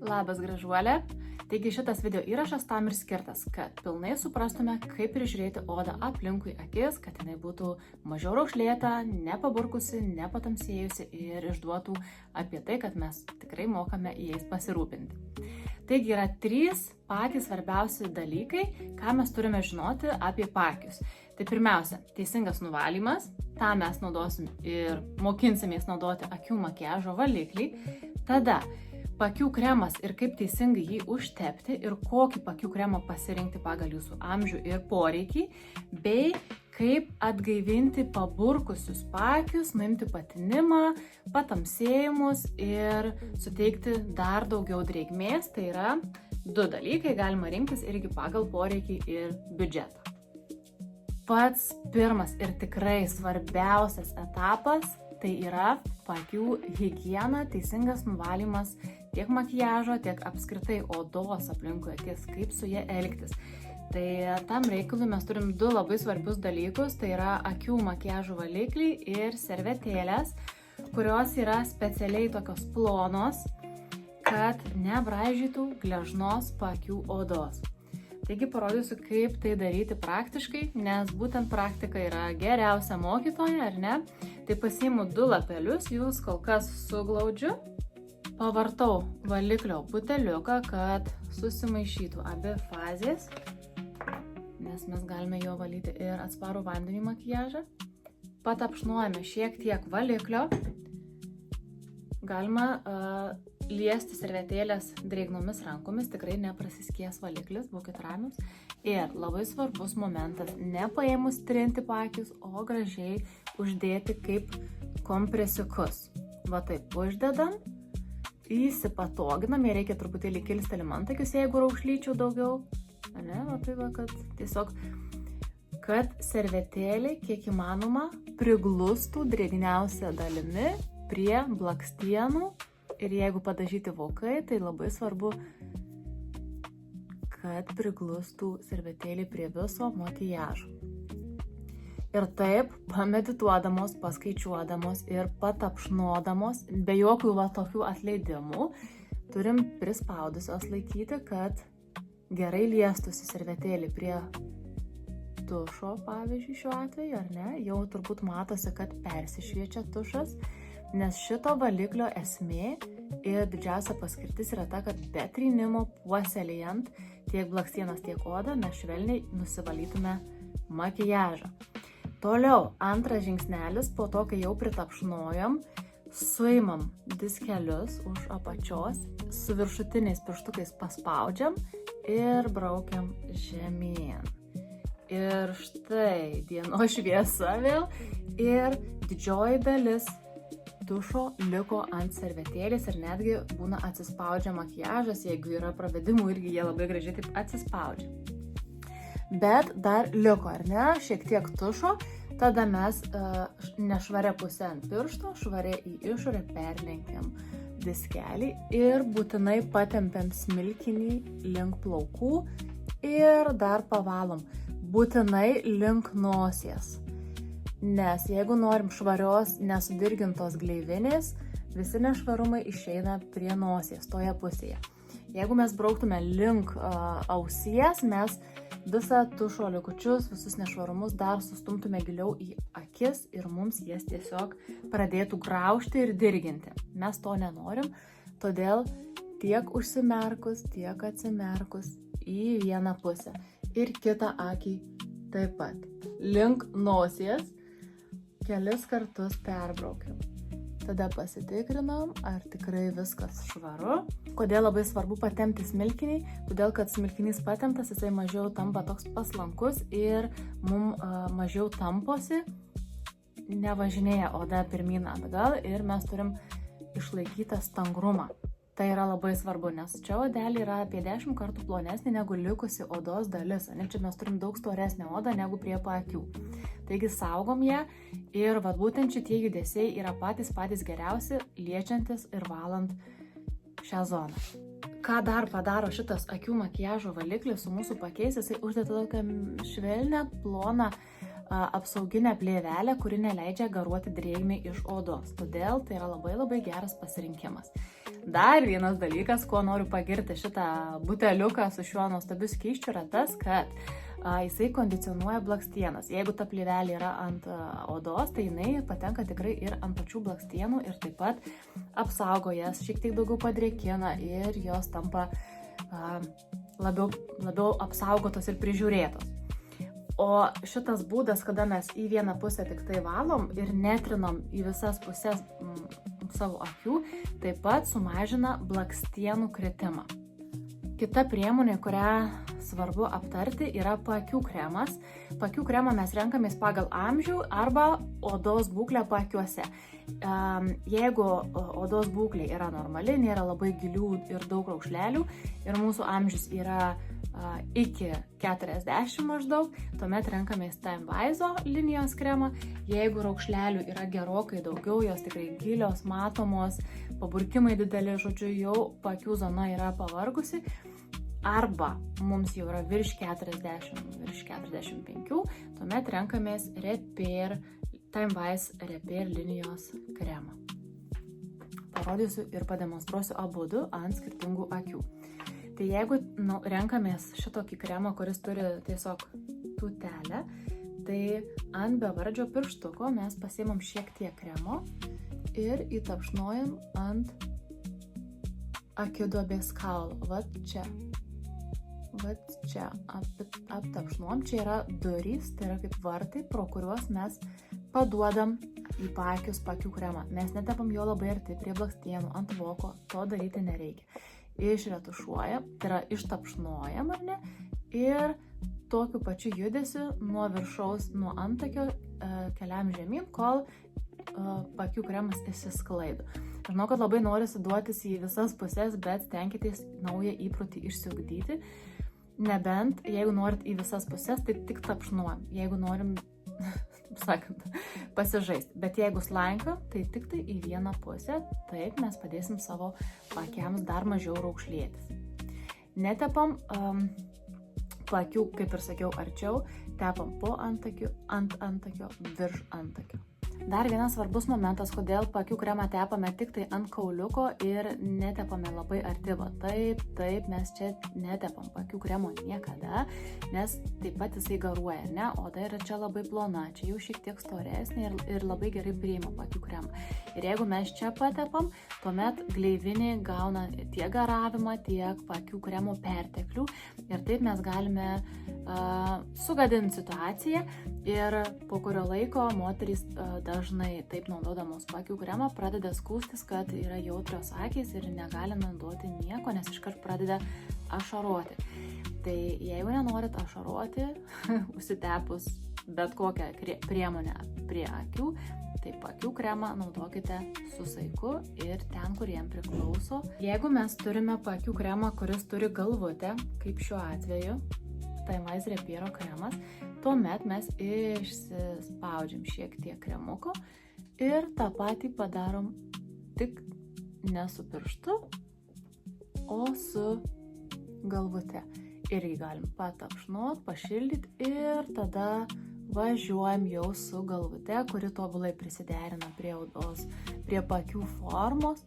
Labas gražuolė. Taigi šitas video įrašas tam ir skirtas, kad pilnai suprastume, kaip prižiūrėti odą aplinkui akis, kad jinai būtų mažiau raukšlėta, nepaburkusi, nepatamsėjusi ir išduotų apie tai, kad mes tikrai mokame jais pasirūpinti. Taigi yra 3 patys svarbiausi dalykai, ką mes turime žinoti apie paakius. Tai pirmiausia, teisingas nuvalymas, tą mes naudosim ir mokinsimės naudoti akių makiažo valiklį. Tada paakių kremas ir kaip teisingai jį užtepti ir kokį paakių kremą pasirinkti pagal jūsų amžių ir poreikį, bei kaip atgaivinti paburkusius paakius, nuimti patinimą, patamsėjimus ir suteikti dar daugiau drėgmės. Tai yra 2 dalykai, galima rinktis irgi pagal poreikį ir biudžetą. Pats pirmas ir tikrai svarbiausias etapas tai yra paakių higiena, teisingas nuvalymas tiek makiažo, tiek apskritai odos aplinkui akis, kaip su ja elgtis. Tai tam reikalui mes turim 2 labai svarbius dalykus, tai yra akių makiažo valikliai ir servetėlės, kurios yra specialiai tokios plonos, kad nebraižytų gležnos paakių odos. Taigi parodysiu, kaip tai daryti praktiškai, nes būtent praktika yra geriausia mokytoja, ar ne? Tai pasiimu 2 lapelius, jūs kol kas suglaudžiu, pavartau valiklio buteliuką, kad susimaišytų abi fazės, nes mes galime jo valyti ir atsparų vandenį makiažą. Patapšnuojame šiek tiek valiklio, galima liesti servetėlės drėgnomis rankomis, tikrai neprasiskies valiklis, būkit ramius. Ir labai svarbus momentas, nepaėmus trinti paakius, o gražiai uždėti kaip kompresiukus. Va taip uždedam, įsipatoginam, jie reikia truputėlį kilsteli mantakius, jeigu raukšlyčių daugiau. Ne, va tai va, kad tiesiog, kad servetėlė kiek įmanoma priglustų drėgniausia dalimi prie blakstienų. Ir jeigu padažyti vokai, tai labai svarbu, kad priglustų servetėlį prie viso makiažo. Ir taip, pamedituodamos, paskaičiuodamos ir patapšnodamos, be jokių tokių atleidimų, turim prispaudusios laikyti, kad gerai liestųsi servetėlį prie tušo, pavyzdžiui, šiuo atveju, ar ne? Jau turbūt matosi, kad persišviečia tušas. Nes šito valiklio esmė ir didžiausia paskirtis yra ta, kad be trynimo puoselėjant tiek blakstienas, tiek odą mes švelniai nusivalytume makiažą. Toliau, antras žingsnelis, po to, kai jau pritapšnojom, suimam diskelius už apačios, su viršutiniais pirštukais paspaudžiam ir braukiam žemyn. Ir štai dienos šviesa vėl ir didžioji dalis tušo liko ant servetėlės ir netgi būna atsispaudžia makiažas, jeigu yra pravedimų, irgi jie labai gražiai taip atsispaudžia. Bet dar liko, ar ne, šiek tiek tušo, tada mes nešvaria pusę ant piršto, švaria į išorę perlenkiam diskelį ir būtinai patempiam smilkinį link plaukų ir dar pavalom, būtinai link nosies. Nes jeigu norim švarios, nesudirgintos gleivinės, visi nešvarumai išeina prie nosies, toje pusėje. Jeigu mes brauktume link ausies, mes visą tušo likučius, visus nešvarumus dar sustumtume giliau į akis ir mums jas tiesiog pradėtų graužti ir dirginti. Mes to nenorim, todėl tiek užsimerkus, tiek atsimerkus į vieną pusę ir kitą akį taip pat. Link nosies kelis kartus perbraukiam. Tada pasitikrinam, ar tikrai viskas švaru. Kodėl labai svarbu patempti smilkinį? Todėl, kad smilkinys patemptas, jisai mažiau tampa toks paslankus ir mum mažiau tamposi, nevažinėja oda pirmyn atgal ir mes turim išlaikytą stangrumą. Tai yra labai svarbu, nes čia odelė yra apie 10 kartų plonesnė negu likusi odos dalis. Čia mes turim daug storesnę odą negu prie paakių. Taigi saugom ją ir būtent šitie judesiai yra patys geriausi, liečiantis ir valant šią zoną. Ką dar padaro šitas akių makiažo valiklis su mūsų paakiais, jisai uždeda tokią švelnią, ploną apsauginę plėvelę, kuri neleidžia garuoti drėgmei iš odos. Todėl tai yra labai geras pasirinkimas. Dar vienas dalykas, kuo noriu pagirti šitą buteliuką su šiuo nuostabiu skysčiu, yra tas, kad jisai kondicionuoja blakstienas. Jeigu ta plėvelė yra ant odos, tai jinai patenka tikrai ir ant pačių blakstienų ir taip pat apsaugo jas, šiek tiek daugiau padrėkina ir jos tampa labiau apsaugotos ir prižiūrėtos. O šitas būdas, kada mes į vieną pusę tik tai valom ir netrinom į visas pusės savo akių, taip pat sumažina blakstienų kritimą. Kita priemonė, kurią svarbu aptarti, yra paakių kremas. Paakių kremą mes renkamės pagal amžių arba odos būklę paakiuose. Jeigu odos būklė yra normali, nėra labai gilių ir daug raukšlelių ir mūsų amžius yra iki 40 maždaug, tuomet renkamės Time Wise linijos kremą. Jeigu raukšlelių yra gerokai daugiau, jos tikrai gilios, matomos, paburkimai dideli, žodžiu, jau paakių zona yra pavargusi, arba mums jau yra virš 40, virš 45, tuomet renkamės Time Wise Repair linijos kremą. Parodysiu ir pademonstruosiu abudu ant skirtingų akių. Tai jeigu renkamės šitokį kremą, kuris turi tiesiog tūtelę, tai ant bevardžio pirštuko mes pasiimam šiek tiek kremo ir įtapšnojam ant akiduobės kaulo. Vat čia aptapšnuom. Čia yra durys, tai yra kaip vartai, pro kuriuos mes paduodam į paakius paakių kremą. Mes netepam jo labai arti prie blakstienų, ant voko, to daryti nereikia. Išretušuojam, tai yra ištapšnojam, ar ne, ir tokiu pačiu judesiu nuo viršaus, nuo antakio keliam žemyn, kol paakių kremas išsisklaido. Žinau, kad labai norisi duotis į visas pusės, bet stenkitės naują įprotį išsiugdyti. Nebent, jeigu norit į visas pusės, tai tik tapšnuojam. Jeigu norim, sakant, pasižaisti. Bet jeigu slanka, tai tik tai į vieną pusę, taip mes padėsim savo paakiams dar mažiau raukšlėtis. Netepam paakių, kaip ir sakiau, arčiau, tepam po antakiu, ant antakio, virš antakio. Dar vienas svarbus momentas, kodėl paakių kremą tepame tik tai ant kauliuko ir netepame labai arti. Taip, mes čia netepam paakių kremo niekada, nes taip pat jisai garuoja, ne? Oda yra čia labai plona, čia jau šiek tiek storesnė ir labai gerai priima paakių kremą. Ir jeigu mes čia patepam, tuomet gleivinė gauna tiek garavimą, tiek paakių kremo perteklių ir taip mes galime sugadinti situaciją ir po kurio laiko moterys dažnai taip naudodamos paakių kremą pradeda skųstis, kad yra jautrios akys ir negali naudoti nieko, nes iškart pradeda ašaroti. Tai jeigu nenorit ašaroti, užsitepus bet kokią priemonę prie akių, tai paakių kremą naudokite su saiku ir ten, kur jam priklauso. Jeigu mes turime paakių kremą, kuris turi galvutę, kaip šiuo atveju, Time Wise Repair kremas, tuomet mes išsispaudžiam šiek tiek kremuko ir tą patį padarom tik ne su pirštu, o su galvute. Irgi galim patapšnot, pašildyti ir tada važiuojam jau su galvute, kuri tobulai prisiderina prie odos, prie paakių formos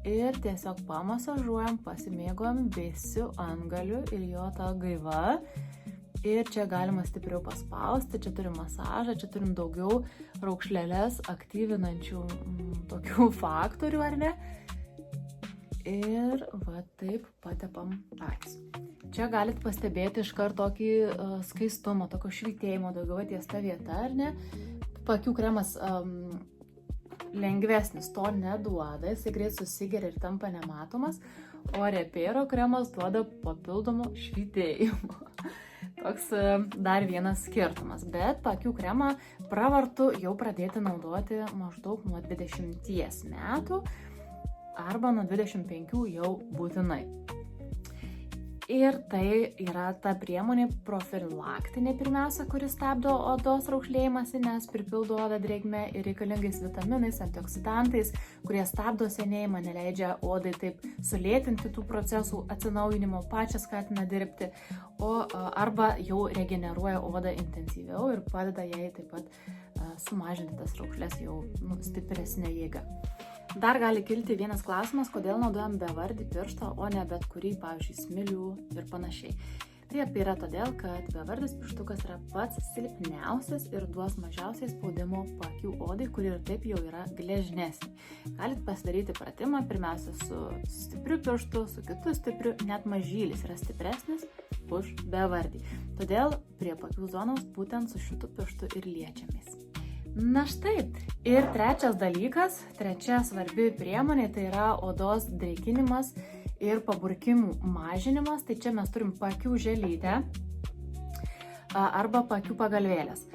ir tiesiog pamasažuojam, pasimėgojam vėsiu antgaliu ir jo tą gaiva. Ir čia galima stipriau paspausti, čia turim masažą, čia turim daugiau raukšleles aktyvinančių tokių faktorių, ar ne? Ir va taip patepam akis. Čia galit pastebėti iškart tokį skaistumą, tokio švytėjimo daugiau ties ta vieta, ar ne? Paakių kremas lengvesnis to neduoda, jisai greit susigeria ir tampa nematomas, o Repair kremas duoda papildomų švytėjimų. Toks dar vienas skirtumas, bet paakių kremą pravartu jau pradėti naudoti maždaug nuo 20 metų arba nuo 25 jau būtinai. Ir tai yra ta priemonė profilaktinė pirmiausia, kuri stabdo odos raukšlėjimąsi, nes pripildo odą drėgme ir reikalingais vitaminais, antioksidantais, kurie stabdo senėjimą, neleidžia odai taip sulėtinti tų procesų atsinaujinimo, pačią skatina dirbti, arba jau regeneruoja odą intensyviau ir padeda jai taip pat sumažinti tas raukšles jau stipresnė jėga. Dar gali kilti vienas klausimas, kodėl naudojam bevardį pirštą, o ne bet kurį, pavyzdžiui, smilių ir panašiai. Tai yra todėl, kad bevardis pirštukas yra pats silpniausias ir duos mažiausiai spaudimo paakių odai, kuri ir taip jau yra gležnesnė. Galit pasidaryti pratimą, pirmiausia su stipriu pirštu, su kitu stipriu, net mažylis yra stipresnis už bevardį. Todėl prie paakių zonos būtent su šitu pirštu ir liečiamės. Na štai, ir trečias dalykas, trečia svarbi priemonė, tai yra odos dreikinimas ir paburkimų mažinimas. Tai čia mes turim paakių želytę arba paakių pagalvėlės.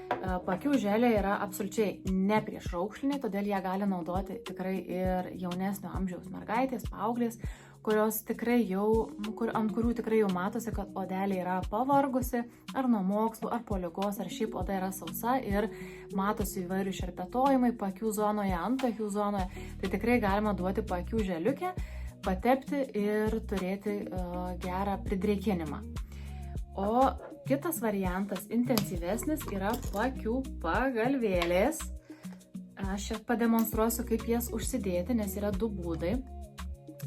Paakių želė yra absoliučiai nepriešraukšlinė, todėl ją gali naudoti tikrai ir jaunesnio amžiaus mergaitės, paauglės, kurios tikrai jau, ant kurių tikrai jau matosi, kad odelė yra pavargusi, ar nuo mokslų, ar po ligos, ar šiaip oda yra sausa ir matosi įvairių šerpetojimai paakių zonoje, antakių zonoje. Tai tikrai galima duoti paakių želiukę, patepti ir turėti gerą pridrėkinimą. O kitas variantas, intensyvesnis, yra paakių pagalvėlės. Aš čia pademonstruosiu, kaip jas užsidėti, nes yra du būdai.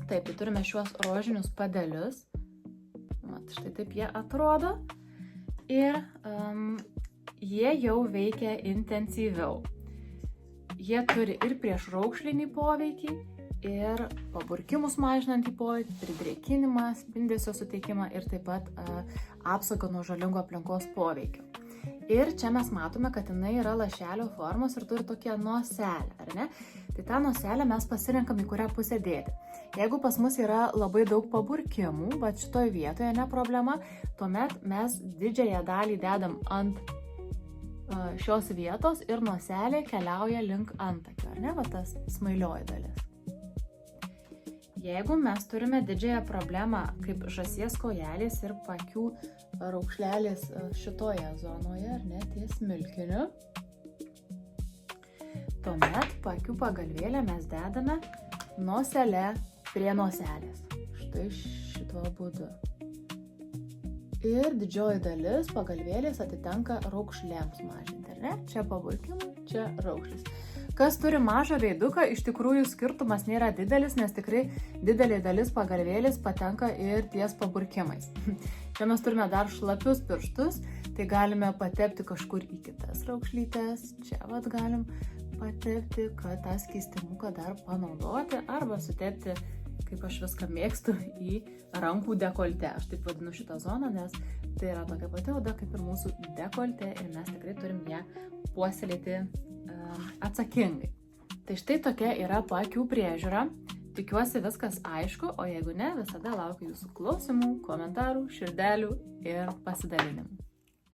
Taip, tai turime šiuos rožinius padelius. Mat, štai taip jie atrodo. Ir jie jau veikia intensyviau. Jie turi ir priešraukšlinį poveikį, ir paburkimus mažinantį poveikį, pridrėkinimą, spindesio suteikimą ir taip pat apsaugą nuo žalingo aplinkos poveikio. Ir čia mes matome, kad jinai yra lašelio formos ir turi tokią noselę, ar ne? Tai tą noselę mes pasirenkam, į kurią pusę dėti. Jeigu pas mus yra labai daug paburkimų, bet šitoj vietoje ne problema, tuomet mes didžiąją dalį dedam ant šios vietos ir noselė keliauja link antakio, ar ne? Va tas smailioji dalis. Jeigu mes turime didžiąją problemą kaip žąsies kojelės ir paakių raukšlelės šitoje zonoje, ar ne, ties smilkiniu, tuomet paakių pagalvėlę mes dedame nosele prie noselės. Štai šituo būdu. Ir didžioji dalis pagalvėlės atitenka raukšlėms mažinti, ar ne? Čia paburkimai, čia raukšlės. Kas turi mažą veiduką, iš tikrųjų skirtumas nėra didelis, nes tikrai didelė dalis pagalvėlės patenka ir ties paburkimais. Čia mes turime dar šlapius pirštus, tai galime patepti kažkur į kitas raukšlytes. Čia vat galim patepti, kad tą skystimoką dar panaudoti arba sutepti, kaip aš viską mėgstu, į rankų dekoltę. Aš taip vadinu šitą zoną, nes tai yra tokia pati oda kaip ir mūsų dekoltė ir mes tikrai turim ją puoselėti atsakingai. Tai štai tokia yra paakių priežiūra. Tikiuosi viskas aišku, o jeigu ne, visada laukiu jūsų klausimų, komentarų, širdelių ir pasidalinimų.